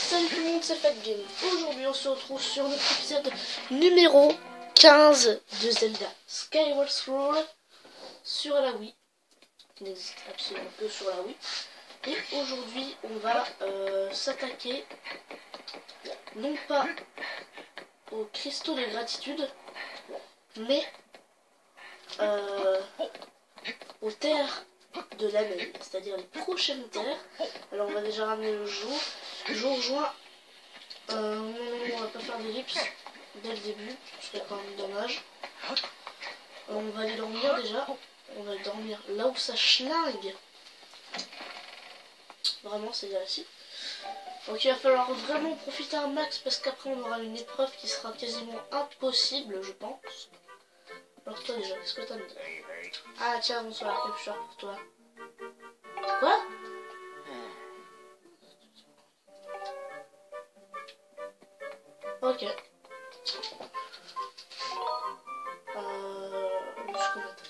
Salut tout le monde, c'est FatGame. Aujourd'hui on se retrouve sur notre épisode numéro 15 de Zelda Skyward Sword sur la Wii. Qui n'existe absolument que sur la Wii. Et aujourd'hui on va s'attaquer non pas aux cristaux de gratitude, mais aux terres de l'année, c'est-à-dire les prochaines terres. Alors on va déjà ramener le jour joint. Non, on va pas faire d'ellipse dès le début, ce serait quand même dommage. On va aller dormir déjà. On va dormir là où ça schlingue. Vraiment, c'est-à-dire ici. Donc il va falloir vraiment profiter un max parce qu'après on aura une épreuve qui sera quasiment impossible, je pense. Alors toi déjà, qu'est-ce que t'as à me dire? Ah tiens, bonsoir, quelque chose pour toi. Quoi? Ok.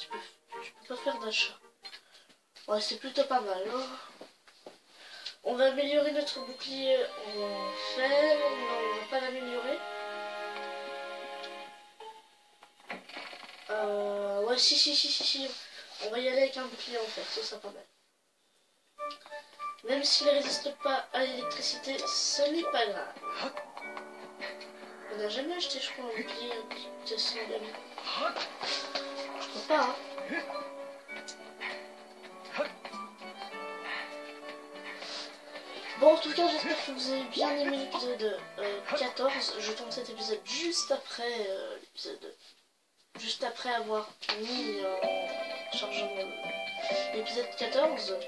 Tu peux pas faire d'achat. Ouais, c'est plutôt pas mal. Hein. On va améliorer notre bouclier en fer. Non, on va pas l'améliorer. Ouais, si. On va y aller avec un bouclier en fer, ça sera pas mal. Même s'il ne résiste pas à l'électricité, ce n'est pas grave. On n'a jamais acheté, je crois, un bouclier qui a 100 gamins. Je crois pas, hein. Bon, en tout cas, j'espère que vous avez bien aimé l'épisode 14. Je tourne cet épisode juste après juste après avoir mis en chargement l'épisode 14. Donc,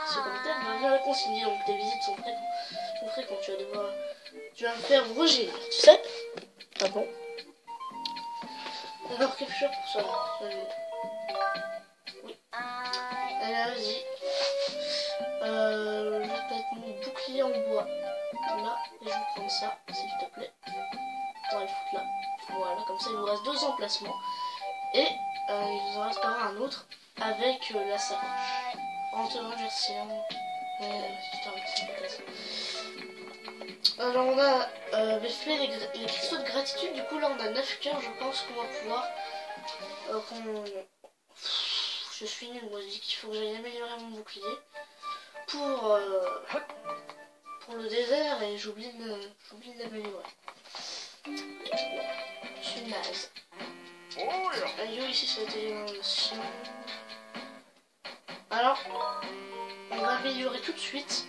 ce commentaire m'a bien réconcilié. Donc, tes visites sont fréquentes. Tu vas me faire rougir, tu sais? Ah bon? Alors, quelque chose pour ça. Oui. Allez, vas-y. Je vais mettre mon bouclier en bois là et je vais prendre ça, s'il te plaît. On va le foutre là. Voilà, comme ça il nous reste 2 emplacements. Et il nous en restera un autre avec la sacoche. En te remerciant. Alors on a fait les cristaux de gratitude. Du coup là on a 9 cœurs. Je pense qu'on va pouvoir je suis nul, moi je dis qu'il faut que j'aille améliorer mon bouclier pour le désert et j'oublie de l'améliorer. Je suis naze. Aïe, ici ça a été un chien. Alors, on va améliorer tout de suite.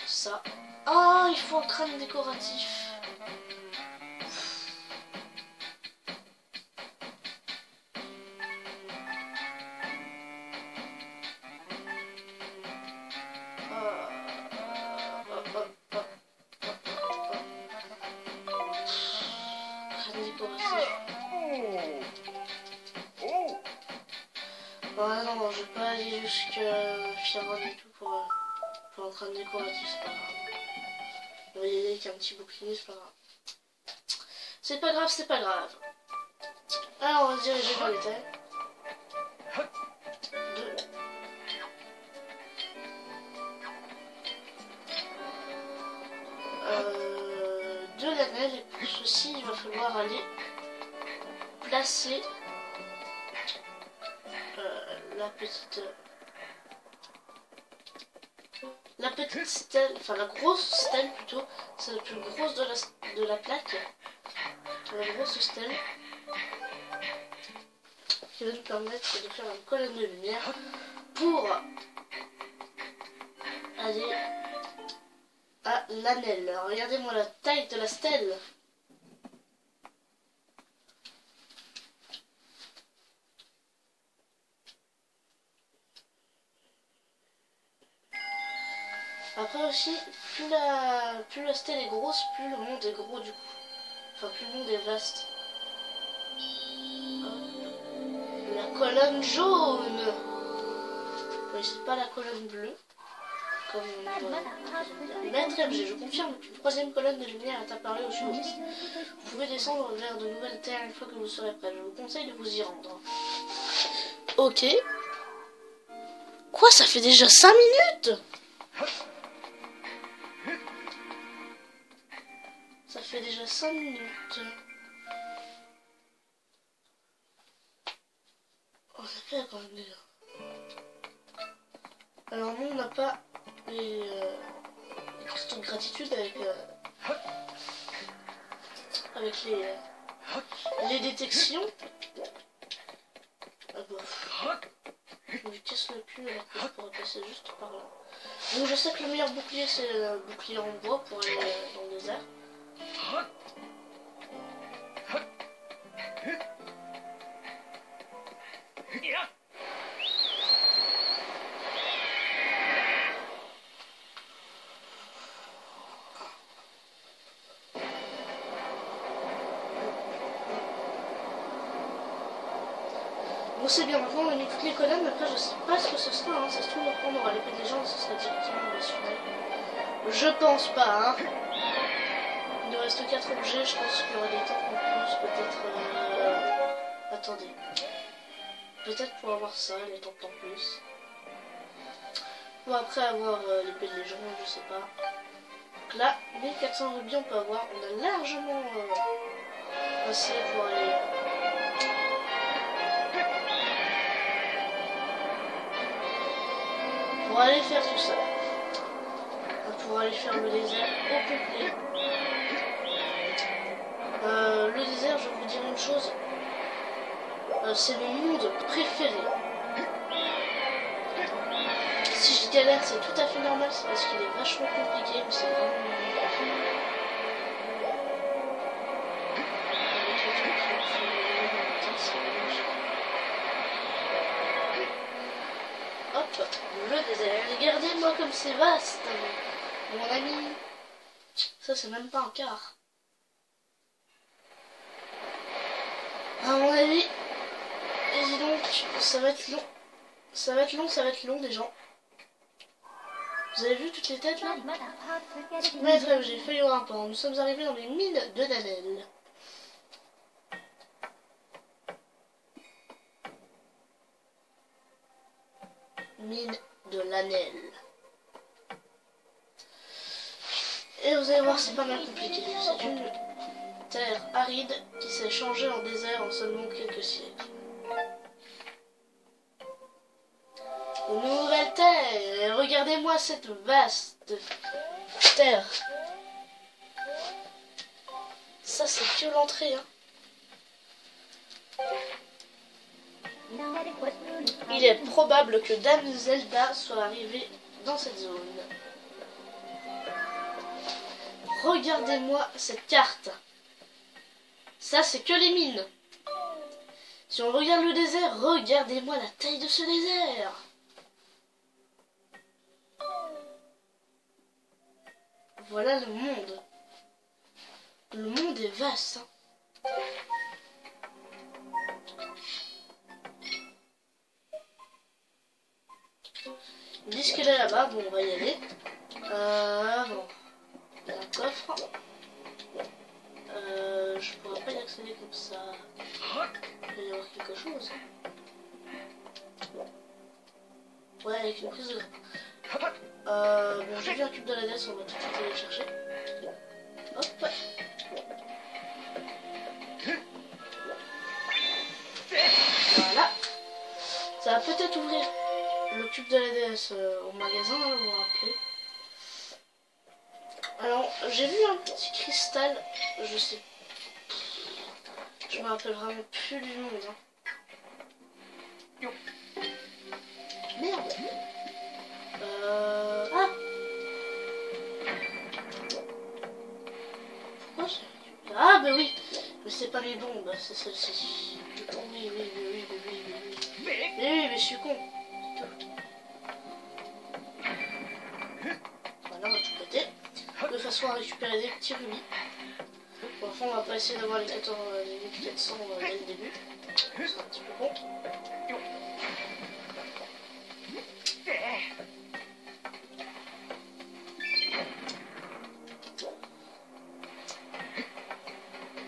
Ça. Ah, il faut un crâne décoratif. Ouais, non, je vais pas aller jusqu'à Firon et tout pour un crâne décoratif, c'est pas grave. On va y aller avec un petit bouclier, c'est pas grave. C'est pas grave. Alors, on va se diriger vers les terres. De l'anel, et pour ceci, il va falloir aller placer la petite stèle, enfin la grosse stèle plutôt, c'est la plus grosse de la plaque, la grosse stèle qui va nous permettre de faire une colonne de lumière pour aller à l'anel. Regardez-moi la taille de la stèle. Après aussi, plus la stèle est grosse, plus le monde est gros du coup. Enfin, plus le monde est vaste. La colonne jaune. Oui, c'est pas la colonne bleue. Comme Maître MG, je confirme qu'une 3e colonne de lumière est apparue au sud-ouest. Vous pouvez descendre vers de nouvelles terres une fois que vous serez prêt. Je vous conseille de vous y rendre. Ok. Quoi, ça fait déjà 5 minutes? Ça fait déjà 5 minutes. On a fait quand même déjà. Alors nous on n'a pas les cristaux de gratitude avec les détections. Ah bah. Je me casse le cul alors que je pourrais passer juste par là. Donc je sais que le meilleur bouclier c'est le bouclier en bois pour aller dans le désert. Bon c'est bien, maintenant on a mis toutes les colonnes, après je sais pas ce que ce sera, hein. Ça se trouve après on aura l'épée des gens, ce sera directement dans la finale. Je pense pas, hein. Il nous reste 4 objets, je pense qu'il y aura des temps en plus, peut-être... Attendez. Peut-être pour avoir ça, les temps en plus. Bon après avoir l'épée de légende, je sais pas. Donc là, 1400 rubis on peut avoir, on a largement assez pour aller... Pour aller faire tout ça. Pour aller faire le désert au complet. Le désert, je vais vous dire une chose. C'est mon monde préféré. Si je galère, c'est tout à fait normal. C'est parce qu'il est vachement compliqué. Mais c'est vraiment mon monde préféré. Avec les trucs qui font c'est magnifique. Hop, le désert. Regardez-moi comme c'est vaste. Mon ami. Ça, c'est même pas un quart. À mon avis, et dis donc, ça va être long. Ça va être long, ça va être long, des gens. Vous avez vu toutes les têtes là? Maître, j'ai failli avoir un pan. Nous sommes arrivés dans les mines de Nanel. Mine de Nanel. Et vous allez voir, c'est pas mal compliqué. C'est une terre aride qui s'est changée en désert en seulement quelques siècles. Une nouvelle terre. Regardez-moi cette vaste terre. Ça, c'est que l'entrée. Hein. Il est probable que Dame Zelda soit arrivée dans cette zone. Regardez-moi cette carte. Ça, c'est que les mines. Si on regarde le désert, regardez-moi la taille de ce désert. Voilà le monde. Le monde est vaste. Hein. Ils disent qu'elle est là-bas. Bon, on va y aller. Bon. Il y a un coffre. Je pourrais pas y accéder comme ça. Il va y avoir quelque chose. Ouais, avec une prise de... bon, j'ai vu un cube de la DS, on va tout de suite aller le chercher. Hop. Voilà. Ça va peut-être ouvrir le cube de la DS au magasin, là, vous vous rappelez. Alors, j'ai vu un petit cristal, je sais. Je me rappelle vraiment plus du nom. Hein. Merde. Ah. Pourquoi j'ai... Ah bah oui. Mais c'est pas les bombes, c'est celle-ci. Oui, mais je suis con. Voilà, on va tout péter. De façon à récupérer des petits rubis. Bon, enfin, on va pas essayer d'avoir les 400 dès le début. C'est un petit peu con.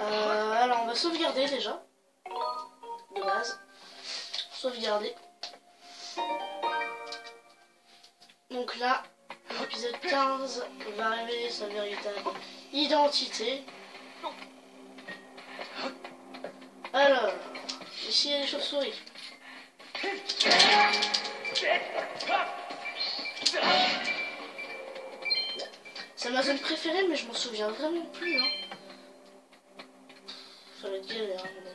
Alors, on va sauvegarder déjà. De base. Sauvegarder. sauvegarder. Donc là, l'épisode 15 va révéler sa véritable identité. Alors, ici il y a les chauves-souris. C'est ma zone préférée, mais je m'en souviens vraiment plus. Hein. Ça va être galère, à mon avis.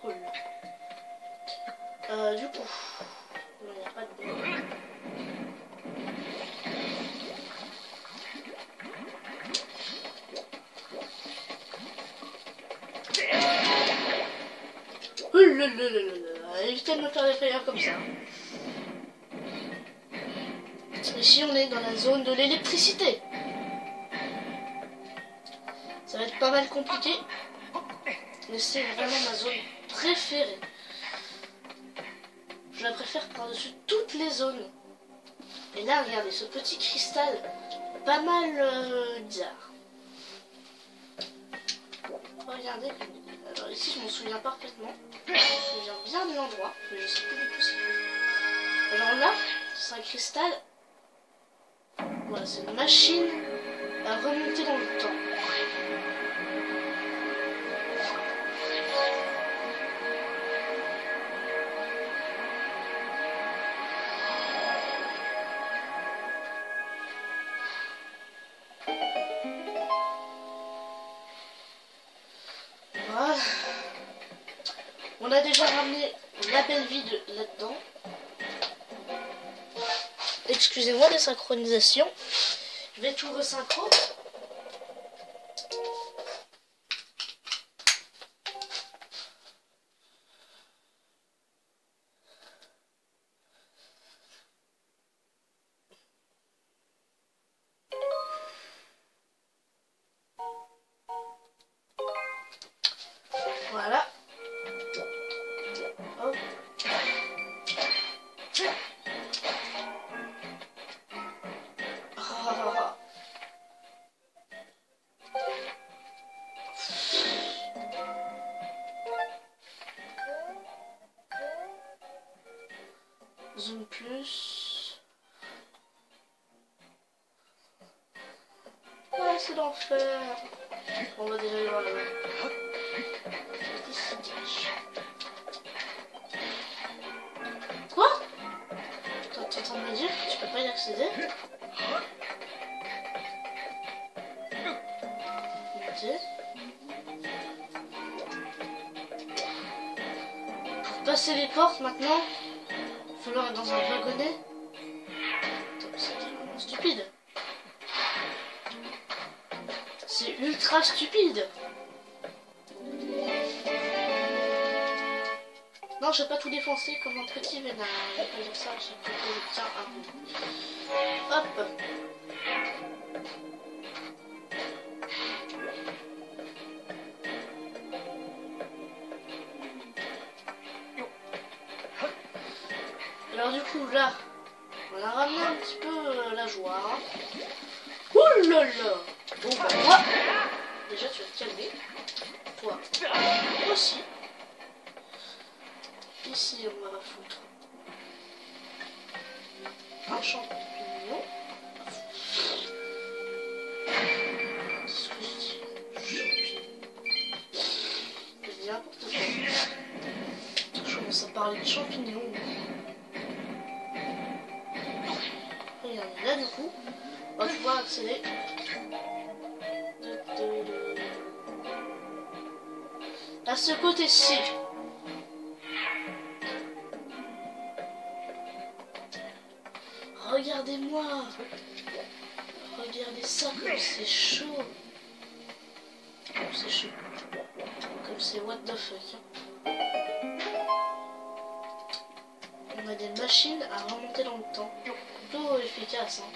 Cool. Du coup, il n'y a pas de bon. Évitez de me faire des frayeurs comme ça. Ici on est dans la zone de l'électricité. Ça va être pas mal compliqué. Mais c'est vraiment ma zone préférée. Je la préfère par-dessus toutes les zones. Et là regardez ce petit cristal pas mal bizarre. Regardez. Alors ici je m'en souviens parfaitement. Je me souviens bien de l'endroit, mais je sais plus du tout ce qu'il fait. Alors là, c'est un cristal. Voilà, c'est une machine à remonter dans le temps. Voilà. On a déjà ramené la belle vide là-dedans. Excusez-moi des synchronisations. Je vais tout resynchro. Voilà. Hop. Zoom plus. Ah, c'est l'enfer. On va déjà y voir là-bas. Quoi? T'es en train de me dire que tu peux pas y accéder? Ok. Pour passer les portes maintenant, il va falloir être dans un wagonnet. C'est vraiment stupide. C'est ultra stupide. Non, je vais pas tout défoncer comme un petit vénard. Je vais pas dire ça, je tiens un peu. Hop. Alors du coup, là, on a ramené un petit peu la joie. Ouh là là. Bon, bah, moi, déjà, tu vas te calmer. Toi aussi. Ici, on va foutre un champignon. Qu'est-ce que je dis? Champignon. Je dis n'importe quoi. Je commence à parler de champignons. Regardez, là, du coup, on va pouvoir accéder. À ce côté-ci. Regardez-moi. Regardez ça comme c'est chaud. Comme c'est chaud. Comme c'est what the fuck. On a des machines à remonter dans le temps. Plutôt efficace. Hein.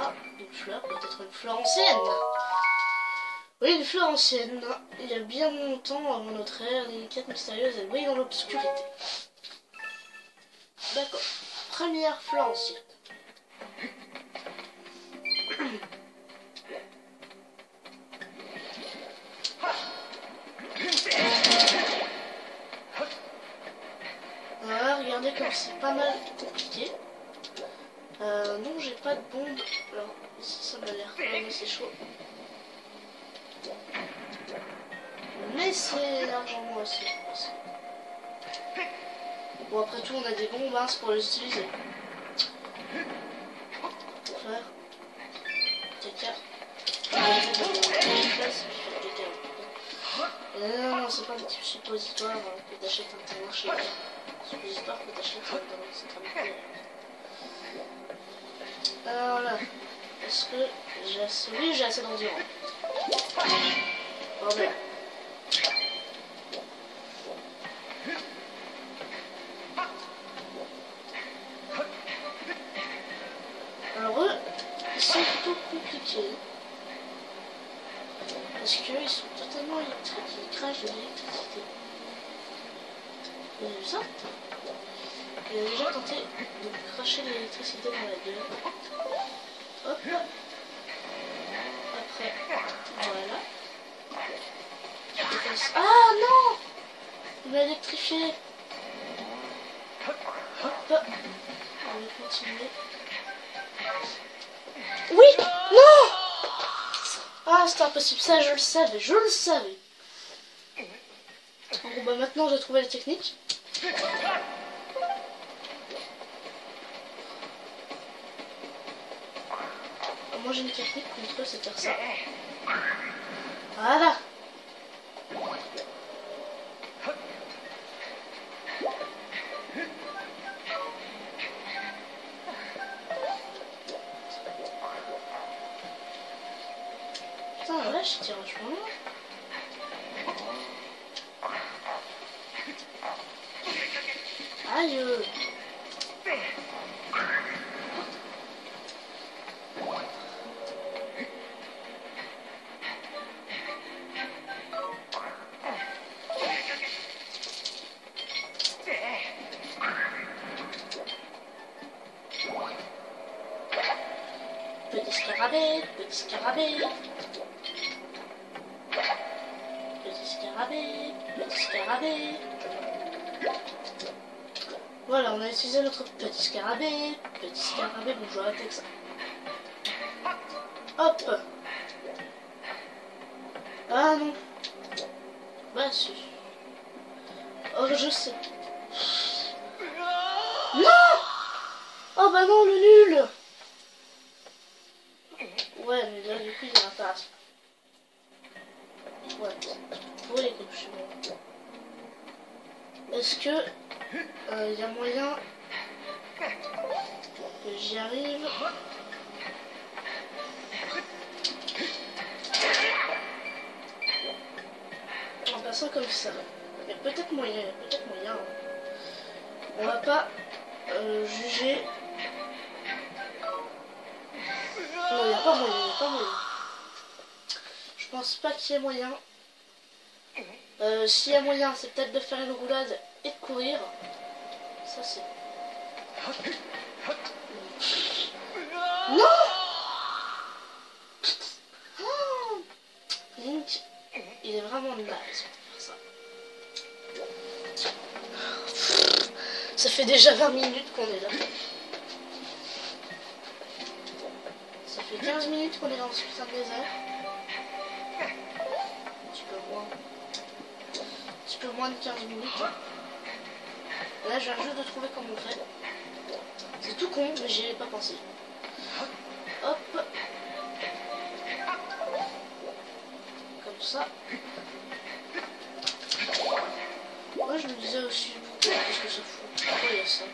Ah, une fleur, peut-être une fleur ancienne. Oui, une fleur ancienne. Il y a bien longtemps avant notre ère, les quêtes mystérieuses, elles brillent dans l'obscurité. D'accord. Première fleur ancienne. Voilà, regardez comme c'est pas mal compliqué. Non, j'ai pas de bombe. Alors, ici ça m'a l'air quand même assez chaud. Mais c'est largement assez. Bon, après tout, on a des bombes, hein, c'est pour les utiliser. Faire caca. Non, c'est pas un petit suppositoire que t'achètes un marché. Suppositoire que t'achètes dans le centre. Alors là, est-ce que j'ai assez... Oui, j'ai assez d'endurance. Bordel. Alors eux, ils sont plutôt compliqués. Parce qu'ils sont totalement électriques, ils crachent de l'électricité. Vous avez vu ça? Il a déjà tenté de cracher l'électricité dans la gueule. Hop. Après, voilà. Ah non! Il m'a électrifié. Hop. On va continuer. Oui! Non! Ah, c'était impossible. Ça, je le savais. Je le savais. Bon, bah maintenant, j'ai trouvé la technique. Moi, j'ai une technique contre eux, c'est faire ça. Voilà. Putain, là, je tire vachement loin. Aïe. Petit scarabée, petit scarabée. Petit scarabée, petit scarabée. Voilà, on a utilisé notre petit scarabée. Petit scarabée, bon, je vais arrêter avec ça. Hop. Ah non. Bah si. Oh, je sais. Non! Oh bah non, le nul! Ouais, mais là, du coup, il y a un passe. Ouais, pour les coups, je suis bon. Est-ce que il y a moyen que j'y arrive? En passant comme ça. Il y a peut-être moyen, il y a peut-être moyen. On va pas juger. Non, il n'y a pas moyen, il n'y a pas moyen. Je pense pas qu'il y ait moyen. S'il y a moyen, c'est peut-être de faire une roulade et de courir. Ça, c'est... Non! Link, il est vraiment naze pour faire ça. Ça fait déjà 20 minutes qu'on est là. Ça fait 15 minutes qu'on est dans ce putain de désert. Un petit peu moins de 15 minutes. Là, je viens juste de trouver comment on fait. C'est tout con, mais j'y ai pas pensé. Hop. Comme ça. Moi, je me disais aussi, qu'est-ce que ça fout? Pourquoi il y a ça?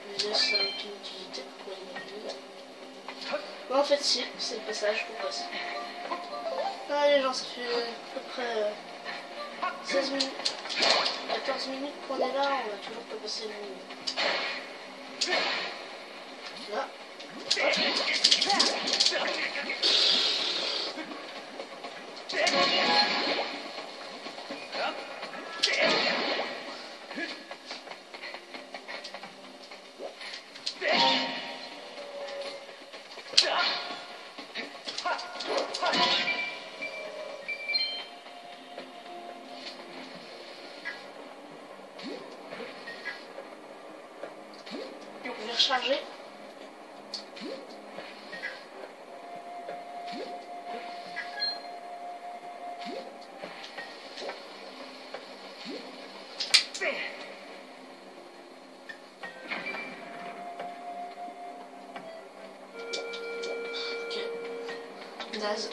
Je me disais, ça n'a aucune utilité. Pourquoi il y a une... Mais en fait, si, c'est le passage pour passer. Allez, gens, ça fait à peu près 16 minutes. 14 minutes qu'on est là, on va toujours pas passer le minute. Là. charger. Ok. Naze.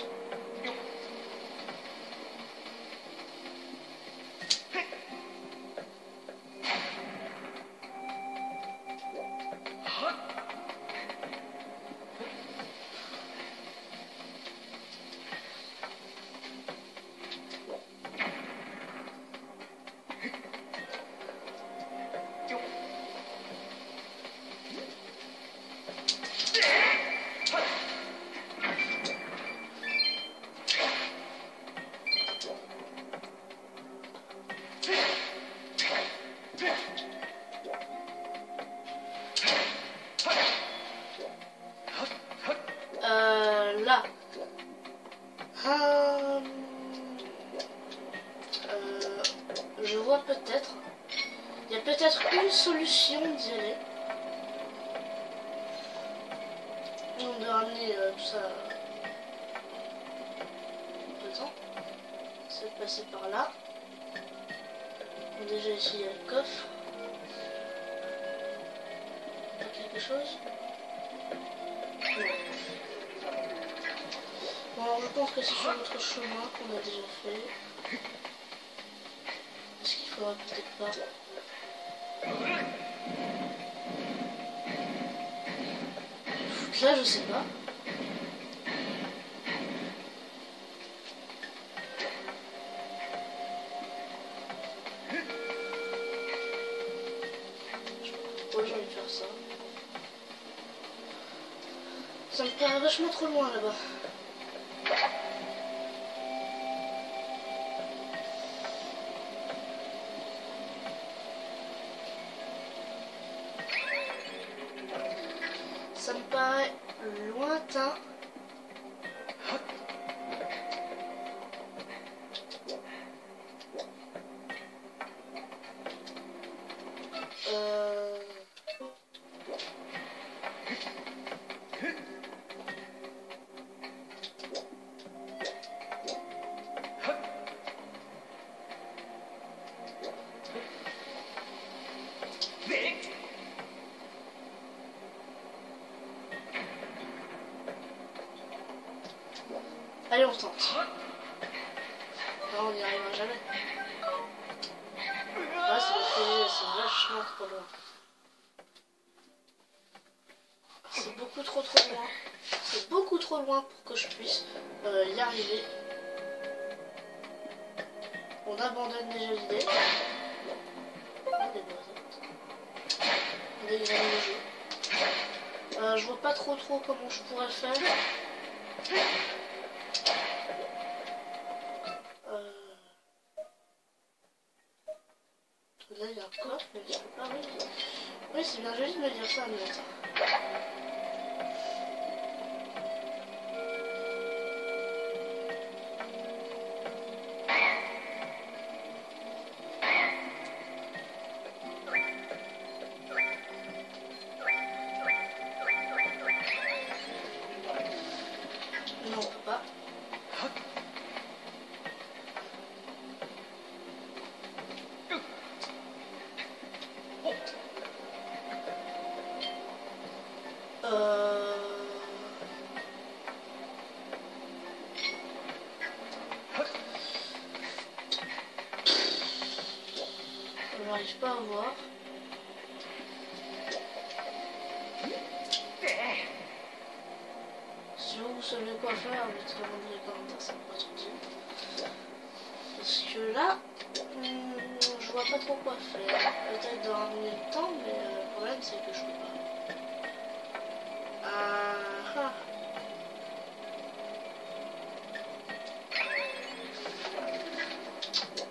Là. Je vois peut-être. Il y a peut-être une solution d'y aller. On doit ramener tout ça. Un peu de temps. C'est de passer par là. Déjà ici il y a le coffre. Il y a quelque chose? Non. Bon, alors je pense que c'est sur notre chemin qu'on a déjà fait. Est-ce qu'il faudra peut-être pas? Là, je sais pas. Je sais pas pourquoi j'ai envie de faire ça. Ça me paraît vachement trop loin là-bas. Ça me paraît lointain. Allez, on tente. Non, on n'y arrivera jamais. Là, c'est vachement trop loin. C'est beaucoup trop loin. C'est beaucoup trop loin pour que je puisse y arriver. On abandonne déjà l'idée. On examine le jeu. Je vois pas trop comment je pourrais faire. Là il y a un coffre, mais je peux pas. Oui, c'est bien joli de me dire ça, mais attends. Non, on peut pas. Je n'arrive pas à voir. Si vous savez quoi faire, mettez-le dans les commentaires, ça me pas trop dire. Parce que là, je vois pas trop quoi faire. Peut-être de ramener le temps, mais le problème c'est que je peux pas.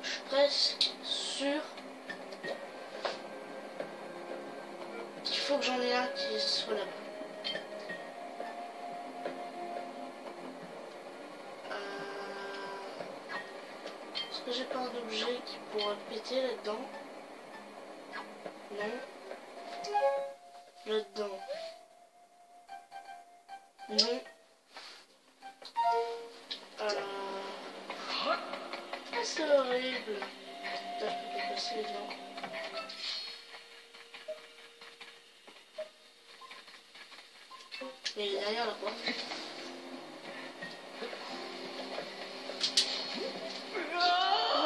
Je suis presque sûr qu'il faut que j'en ai un qui soit là-bas. Est-ce que j'ai pas un objet qui pourra péter là-dedans? Non. Là-dedans. Non. Ah, c'est horrible. Là, je peux pas passer dedans. Mais il est derrière la porte.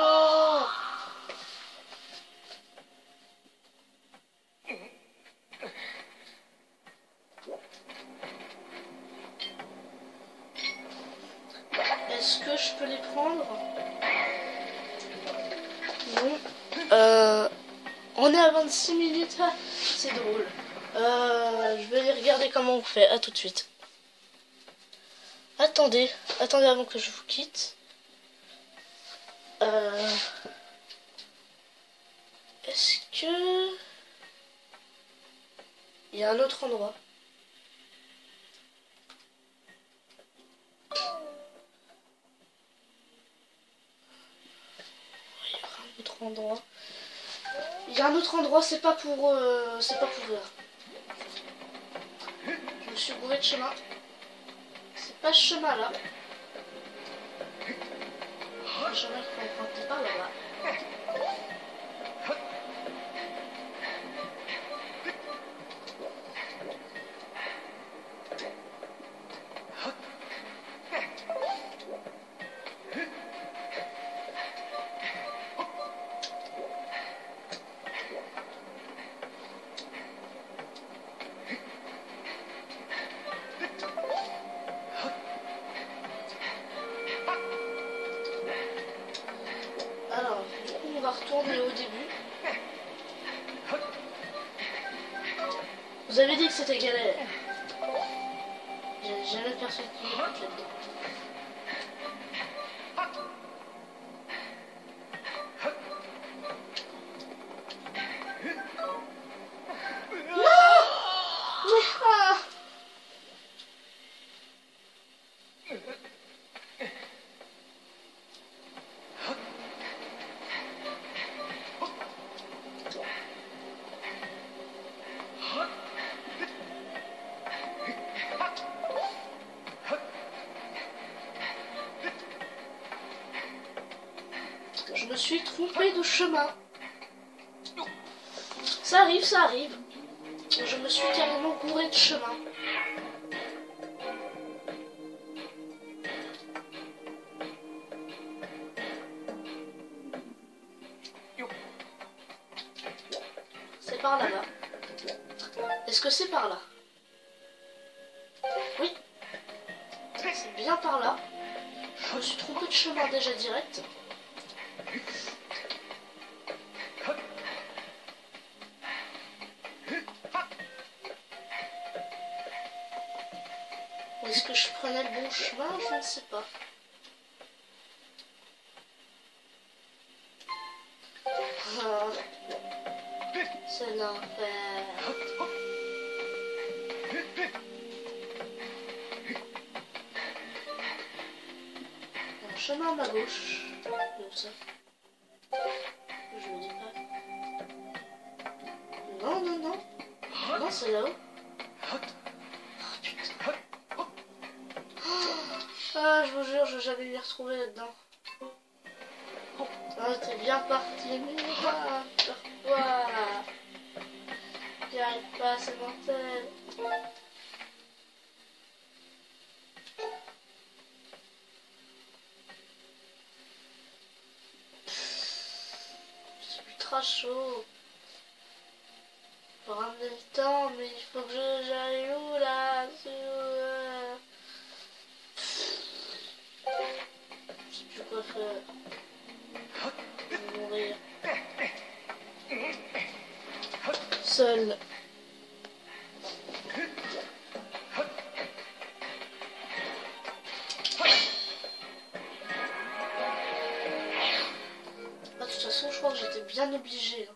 Oh! Est-ce que je peux les prendre? Non. On est à 26 minutes. Ah, c'est drôle. Je vais aller regarder comment on fait. À tout de suite. Attendez avant que je vous quitte. Est-ce que... Il y a un autre endroit. Il y a un autre endroit, c'est pas pour là. Je me suis bourré de chemin. C'est pas ce chemin là. Le chemin qu'il faut emprunter par là-bas. Alors, du coup, on va retourner au début. Vous avez dit que c'était galère. J'ai jamais personne qui m'écoute là-dedans. Je me suis trompée de chemin. Ça arrive, ça arrive. Je me suis carrément bourré de chemin. C'est par là-bas. Est-ce que c'est par là? Oui. C'est bien par là. Je me suis trompée de chemin déjà direct. Est-ce que je prenais le bon chemin? Je ne sais pas. Ah, c'est l'enfer. Un chemin à ma gauche. Comme ça. Je me dis pas. Non, non, non. Non, c'est là-haut. Ah, je vous jure, je vais jamais m'y retrouver là-dedans. Ah, t'es bien parti, mais pourquoi? J'y arrive pas, c'est mortel. C'est ultra chaud. Faut ramener le temps, mais il faut que j'aille où là? Je sais plus quoi faire. Je vais mourir. Seul. De toute façon, je crois que j'étais bien obligée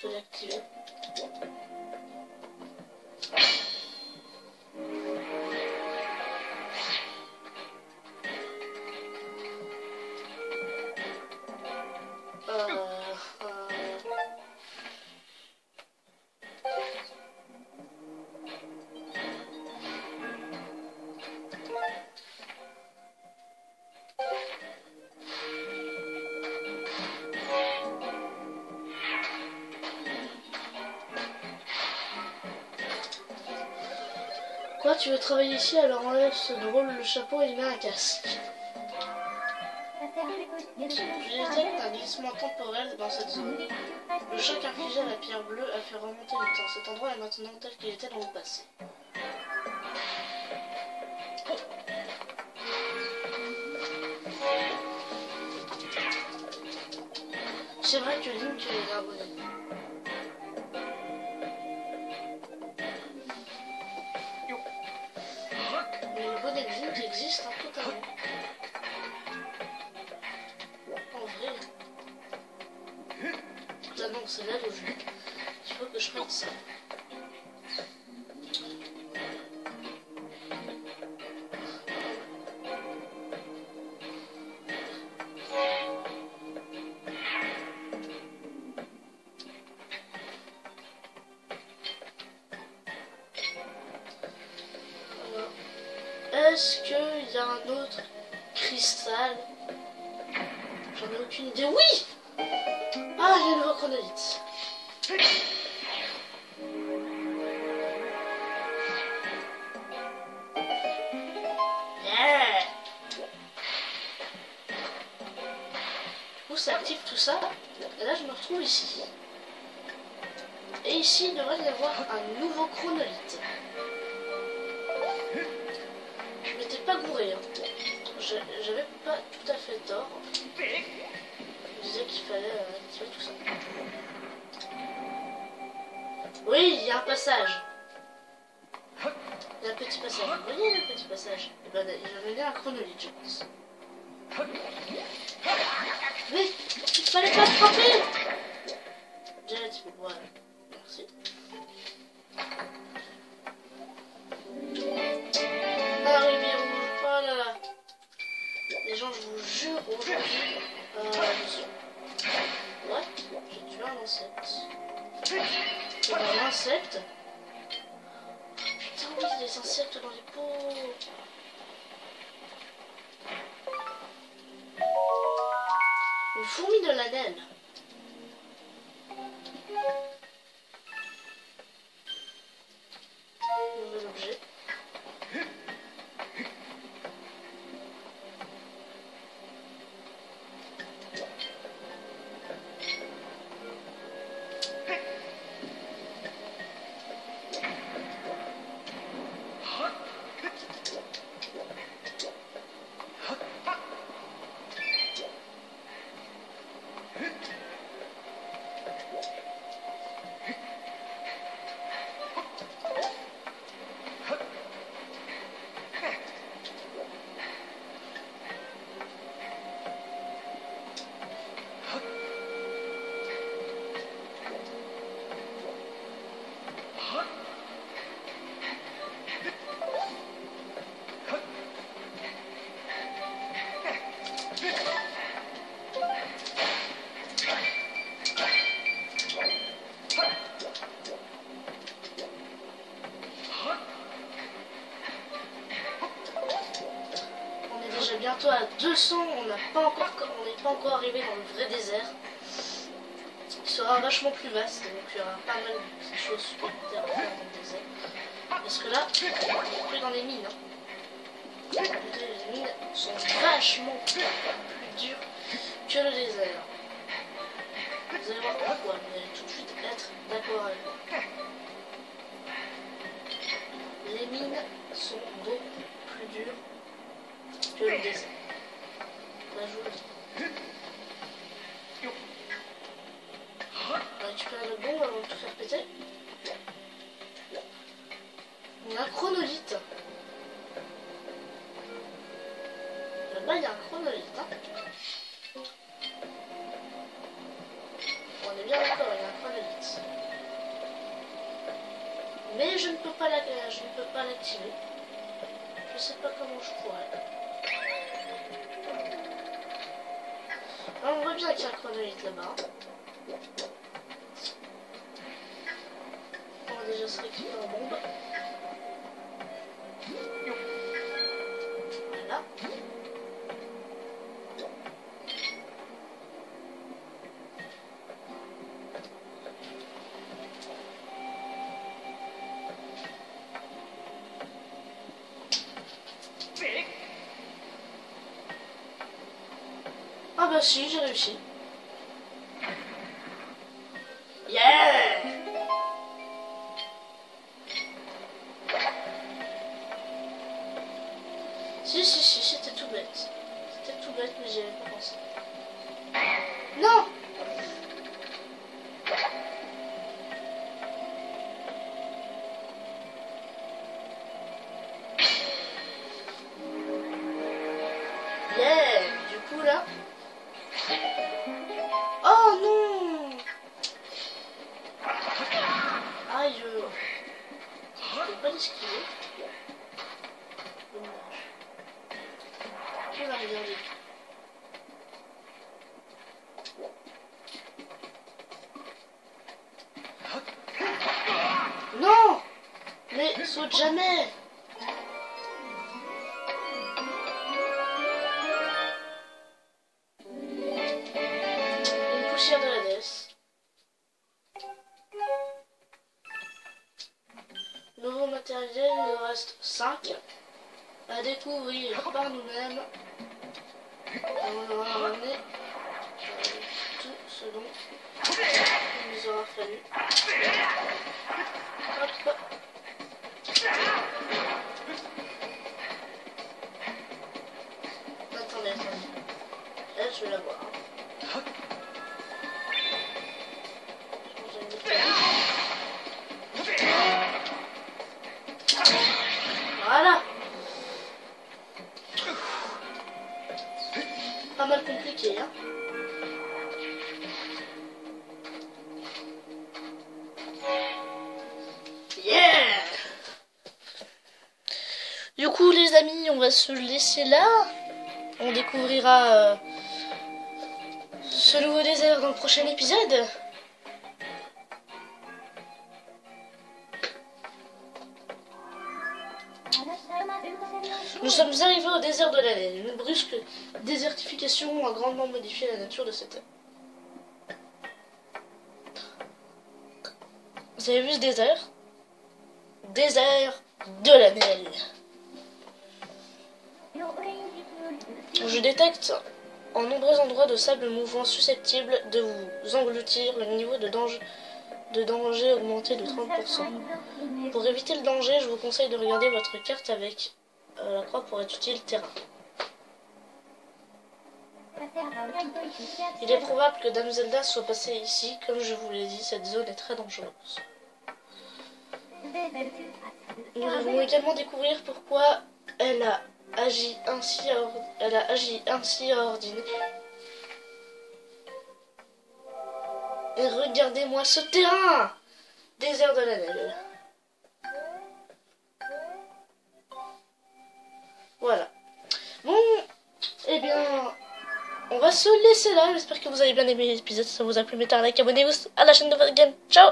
de l'activer. tu veux travailler ici, alors enlève ce drôle le chapeau et mets un casque. Je détecte un glissement temporel dans cette zone. Le choc infligé à la pierre bleue a fait remonter le temps. Cet endroit est maintenant tel qu'il était dans le passé. C'est vrai que Link est un bonnet. Mais le bonnet de Link existe hein, totalement. En vrai. Là non, c'est la logique. Il faut que je prenne ça. Est-ce qu'il y a un autre cristal? J'en ai aucune idée. Oui! Ah, il y a un nouveau chronolithe. Yeah! Du coup, ça active tout ça. Et là, je me retrouve ici. Et ici, il devrait y avoir un nouveau chronolithe. Je m'étais pas gouré. Hein. J'avais pas tout à fait tort. Je disais qu'il fallait activer tout ça. Oui, il y a un passage. Il y a un petit passage. Vous voyez le petit passage? Et ben, il va venir un chronolithe, je pense. Mais il fallait pas frapper. Jet, voilà. Merci. Arrivé rouge. Oh là là. Les gens, je vous jure, aujourd'hui, ouais, j'ai tué un insecte. C'est un insecte. Putain, oui, il y a des insectes dans les pots. Une fourmi de la naine. Nouvel objet. Bientôt à 200, on n'est pas encore arrivé dans le vrai désert. Il sera vachement plus vaste, donc il y aura pas mal de choses supplémentaires à faire dans le désert. Parce que là, on n'est plus dans les mines. Hein. Les mines sont vachement plus dures que le désert. Vous allez voir pourquoi, vous allez tout de suite être d'accord avec moi. Les mines sont beaucoup plus dures que le désert. Là, je vous le dis. On va récupérer notre bombe avant de tout faire péter. On a un chronolithe. Là-bas, il y a un chronolithe. Hein. On est bien d'accord, il y a un chronolithe. Mais je ne peux pas l'activer. Je sais pas comment je pourrais. Alors, on voit bien qu'il y a un chronolithe là-bas. On va déjà se récupérer en bombe. Voilà. Ah bah si, j'ai réussi. Yeah! Si, c'était tout bête. C'était tout bête, mais j'y avais pas pensé. Non! Yeah! Du coup, là... Oh non! Aïe! Je peux pas l'esquiver. Dommage. On va regarder. Non! Mais saute jamais! Une poussière de la déesse. Nouveau matériel, il nous reste 5 à découvrir par nous-mêmes. On aura ramené tout ce dont il nous aura fallu. Hop. Attendez. Là, je vais la voir. Voilà. Pas mal compliqué, hein. Yeah. Du coup, les amis, on va se laisser là. On découvrira ce nouveau désert dans le prochain épisode. Nous sommes arrivés au désert de la laine. Une brusque désertification a grandement modifié la nature de cette terre. Vous avez vu ce désert? Désert de la neige. Je détecte en nombreux endroits de sable mouvant susceptibles de vous engloutir. Le niveau de danger augmenté de 30%. Pour éviter le danger, je vous conseille de regarder votre carte avec la croix pour être utile terrain. Il est probable que Dame Zelda soit passée ici. Comme je vous l'ai dit, cette zone est très dangereuse. Nous devons également découvrir pourquoi elle a agi ainsi à ordiner. Et regardez-moi ce terrain! Désert de la neige. Voilà. Bon, eh bien, on va se laisser là. J'espère que vous avez bien aimé l'épisode. Si ça vous a plu, mettez un like, abonnez-vous à la chaîne de votre game. Ciao!